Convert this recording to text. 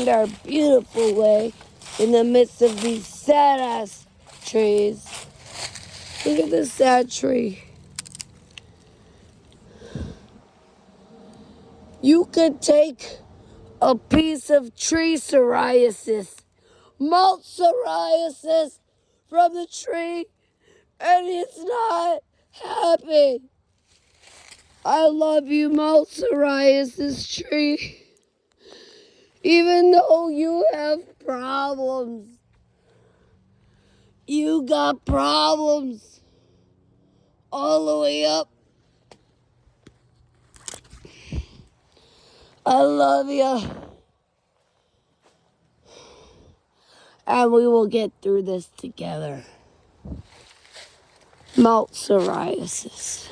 find our beautiful way in the midst of these sad-ass trees. Look at this sad tree. You could take a piece of tree psoriasis, malt psoriasis from the tree, and it's not happy. I love you, malt psoriasis tree. Even though you have problems, you got problems all the way up. I love you. And we will get through this together. Malt psoriasis.